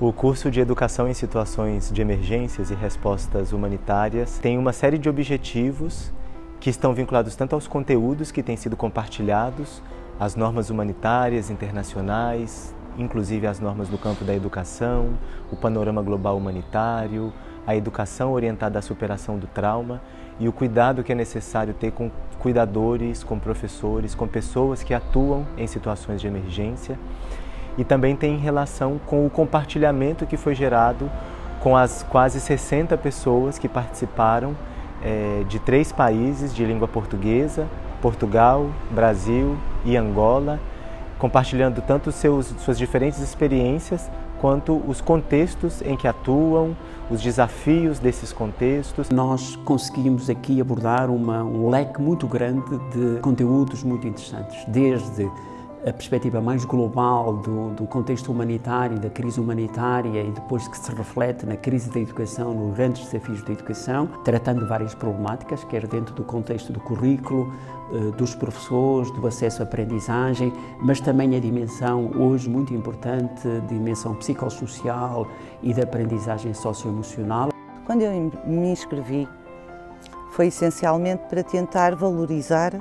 O curso de Educação em Situações de Emergências e Respostas Humanitárias tem uma série de objetivos que estão vinculados tanto aos conteúdos que têm sido compartilhados, às normas humanitárias internacionais, inclusive as normas do campo da educação, o panorama global humanitário, a educação orientada à superação do trauma e o cuidado que é necessário ter com cuidadores, com professores, com pessoas que atuam em situações de emergência. E também tem relação com o compartilhamento que foi gerado com as quase 60 pessoas que participaram de 3 países de língua portuguesa, Portugal, Brasil e Angola, compartilhando tanto suas diferentes experiências quanto os contextos em que atuam, os desafios desses contextos. Nós conseguimos aqui abordar um leque muito grande de conteúdos muito interessantes, desde a perspectiva mais global do contexto humanitário, da crise humanitária e depois que se reflete na crise da educação, nos grandes desafios da educação, tratando de várias problemáticas, quer dentro do contexto do currículo, dos professores, do acesso à aprendizagem, mas também a dimensão, hoje muito importante, dimensão psicossocial e da aprendizagem socioemocional. Quando eu me inscrevi, foi essencialmente para tentar valorizar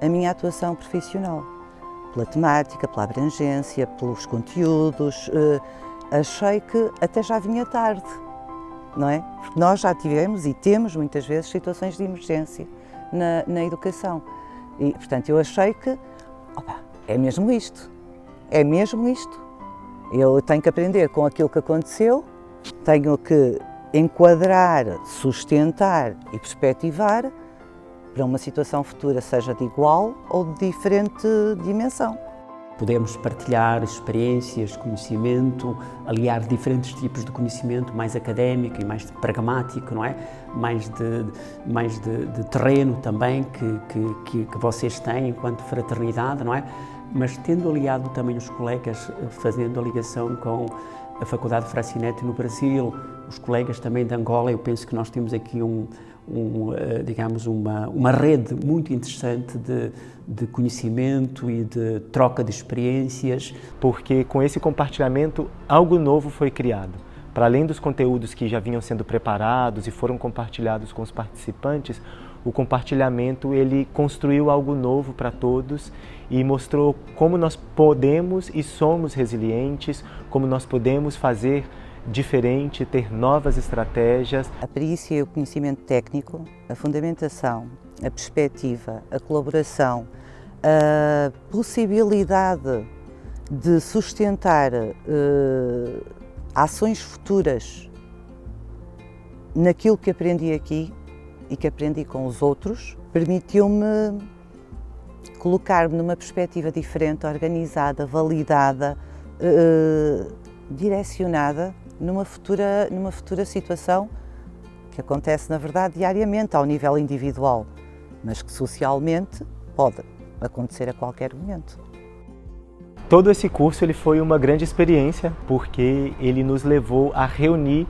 a minha atuação profissional. Pela temática, pela abrangência, pelos conteúdos, achei que até já vinha tarde, não é? Porque nós já tivemos e temos muitas vezes situações de emergência na educação e, portanto, eu achei que, é mesmo isto, eu tenho que aprender com aquilo que aconteceu, tenho que enquadrar, sustentar e perspectivar para uma situação futura, seja de igual ou de diferente dimensão. Podemos partilhar experiências, conhecimento, aliar diferentes tipos de conhecimento, mais académico e mais pragmático, não é? Mais de terreno também que vocês têm enquanto fraternidade, não é? Mas tendo aliado também os colegas, fazendo a ligação com a Faculdade Francinetti no Brasil, os colegas também de Angola, eu penso que nós temos aqui digamos, uma rede muito interessante de conhecimento e de troca de experiências. Porque com esse compartilhamento algo novo foi criado. Para além dos conteúdos que já vinham sendo preparados e foram compartilhados com os participantes, o compartilhamento ele construiu algo novo para todos e mostrou como nós podemos e somos resilientes, como nós podemos fazer diferente, ter novas estratégias. A perícia e o conhecimento técnico, a fundamentação, a perspectiva, a colaboração, a possibilidade de sustentar ações futuras naquilo que aprendi aqui e que aprendi com os outros, permitiu-me colocar-me numa perspectiva diferente, organizada, validada, direcionada numa futura situação que acontece, na verdade, diariamente, ao nível individual, mas que socialmente pode acontecer a qualquer momento. Todo esse curso ele foi uma grande experiência, porque ele nos levou a reunir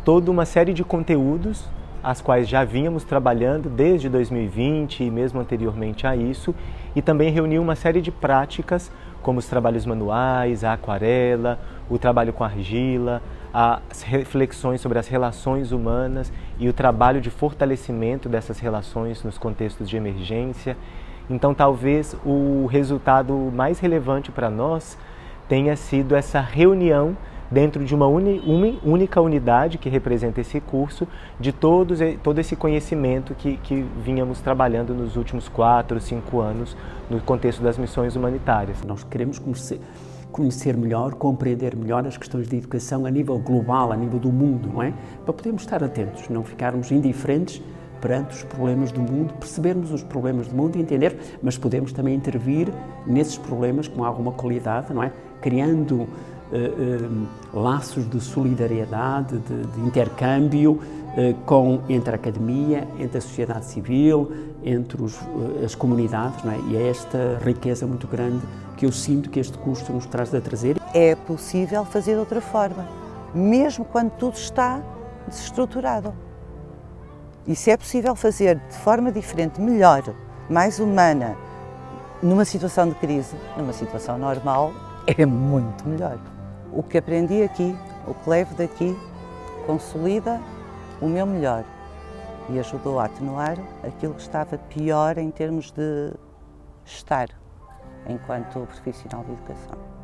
toda uma série de conteúdos, as quais já vínhamos trabalhando desde 2020 e mesmo anteriormente a isso, e também reuniu uma série de práticas, como os trabalhos manuais, a aquarela, o trabalho com argila, as reflexões sobre as relações humanas e o trabalho de fortalecimento dessas relações nos contextos de emergência. Então, talvez o resultado mais relevante para nós tenha sido essa reunião dentro de uma única unidade que representa esse curso, de todo esse conhecimento que vínhamos trabalhando nos últimos 4, 5 anos no contexto das missões humanitárias. Nós queremos conhecer melhor, compreender melhor as questões de educação a nível global, a nível do mundo, não é? Para podermos estar atentos, não ficarmos indiferentes perante os problemas do mundo, percebermos os problemas do mundo e entender, mas podemos também intervir nesses problemas com alguma qualidade, não é? Criando laços de solidariedade, de intercâmbio entre a academia, entre a sociedade civil, entre as comunidades, não é? E é esta riqueza muito grande que eu sinto que este curso nos traz a trazer. É possível fazer de outra forma, mesmo quando tudo está desestruturado. E se é possível fazer de forma diferente, melhor, mais humana, numa situação de crise, numa situação normal, é muito melhor. O que aprendi aqui O que levo daqui consolida o meu melhor e ajudou a atenuar aquilo que estava pior em termos de estar enquanto profissional de educação.